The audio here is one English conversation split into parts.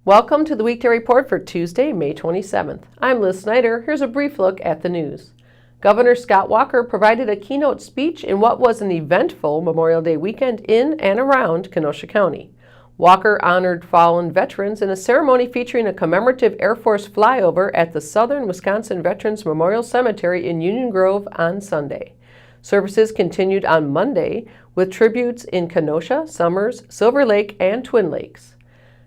Welcome to the Weekday Report for Tuesday, May 27th. I'm Liz Snyder. Here's a brief look at the news. Governor Scott Walker provided a keynote speech in what was an eventful Memorial Day weekend in and around Kenosha County. Walker honored fallen veterans in a ceremony featuring a commemorative Air Force flyover at the Southern Wisconsin Veterans Memorial Cemetery in Union Grove on Sunday. Services continued on Monday with tributes in Kenosha, Summers, Silver Lake, and Twin Lakes.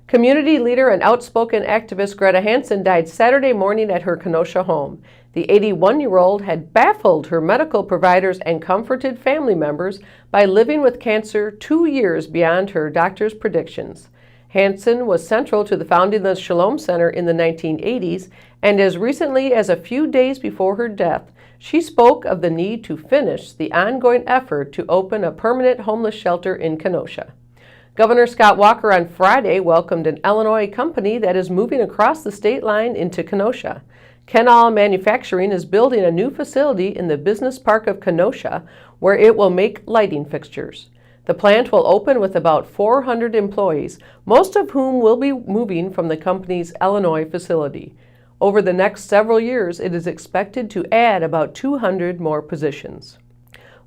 Community leader and outspoken activist Greta Hansen died Saturday morning at her Kenosha home. The 81-year-old had baffled her medical providers and comforted family members by living with cancer 2 years beyond her doctor's predictions. Hansen was central to the founding of the Shalom Center in the 1980s, and as recently as a few days before her death, she spoke of the need to finish the ongoing effort to open a permanent homeless shelter in Kenosha. Governor Scott Walker on Friday welcomed an Illinois company that is moving across the state line into Kenosha. Kenall Manufacturing is building a new facility in the business park of Kenosha where it will make lighting fixtures. The plant will open with about 400 employees, most of whom will be moving from the company's Illinois facility. Over the next several years, it is expected to add about 200 more positions.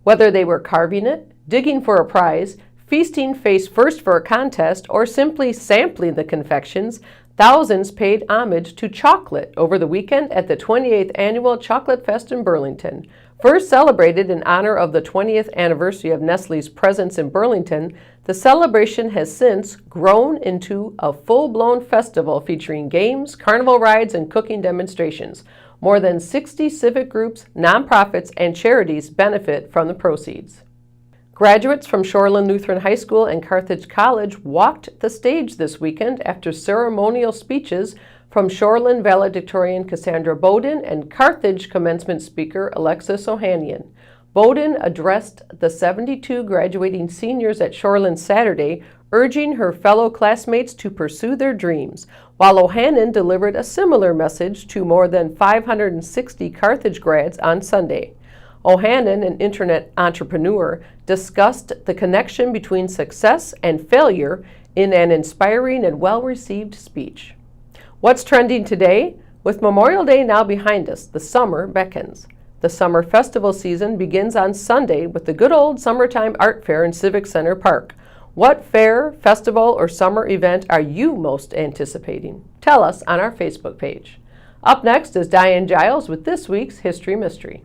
Whether they were carving it, digging for a prize, feasting face first for a contest, or simply sampling the confections, thousands paid homage to chocolate over the weekend at the 28th Annual Chocolate Fest in Burlington. First celebrated in honor of the 20th anniversary of Nestle's presence in Burlington, the celebration has since grown into a full-blown festival featuring games, carnival rides, and cooking demonstrations. More than 60 civic groups, nonprofits, and charities benefit from the proceeds. Graduates from Shoreland Lutheran High School and Carthage College walked the stage this weekend after ceremonial speeches from Shoreland valedictorian Cassandra Bowden and Carthage commencement speaker Alexis Ohanian. Bowden addressed the 72 graduating seniors at Shoreland Saturday, urging her fellow classmates to pursue their dreams, while Ohanian delivered a similar message to more than 560 Carthage grads on Sunday. Ohanian, an internet entrepreneur, discussed the connection between success and failure in an inspiring and well-received speech. What's trending today? With Memorial Day now behind us, the summer beckons. The summer festival season begins on Sunday with the good old summertime art fair in Civic Center Park. What fair, festival, or summer event are you most anticipating? Tell us on our Facebook page. Up next is Diane Giles with this week's History Mystery.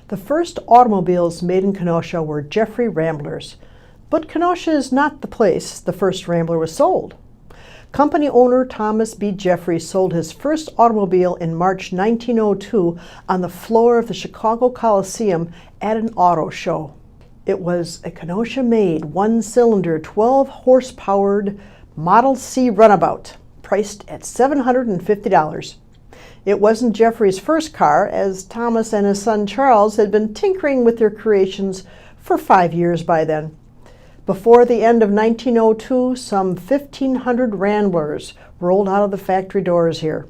The first automobiles made in Kenosha were Jeffrey Ramblers, but Kenosha is not the place the first Rambler was sold. Company owner Thomas B. Jeffrey sold his first automobile in March 1902 on the floor of the Chicago Coliseum at an auto show. It was a Kenosha-made, one-cylinder, 12-horse-powered Model C runabout, priced at $750. It wasn't Jeffrey's first car, as Thomas and his son Charles had been tinkering with their creations for 5 years by then. Before the end of 1902, some 1,500 Ramblers rolled out of the factory doors here.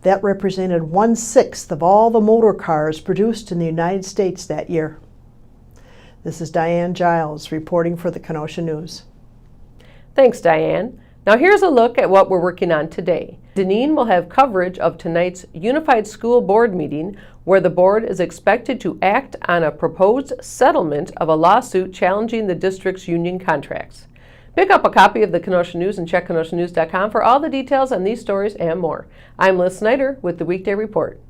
That represented 1/6 of all the motor cars produced in the United States that year. This is Diane Giles reporting for the Kenosha News. Thanks, Diane. Now here's a look at what we're working on today. Deneen will have coverage of tonight's Unified School Board meeting, where the board is expected to act on a proposed settlement of a lawsuit challenging the district's union contracts. Pick up a copy of the Kenosha News and check kenoshanews.com for all the details on these stories and more. I'm Liz Snyder with the Weekday Report.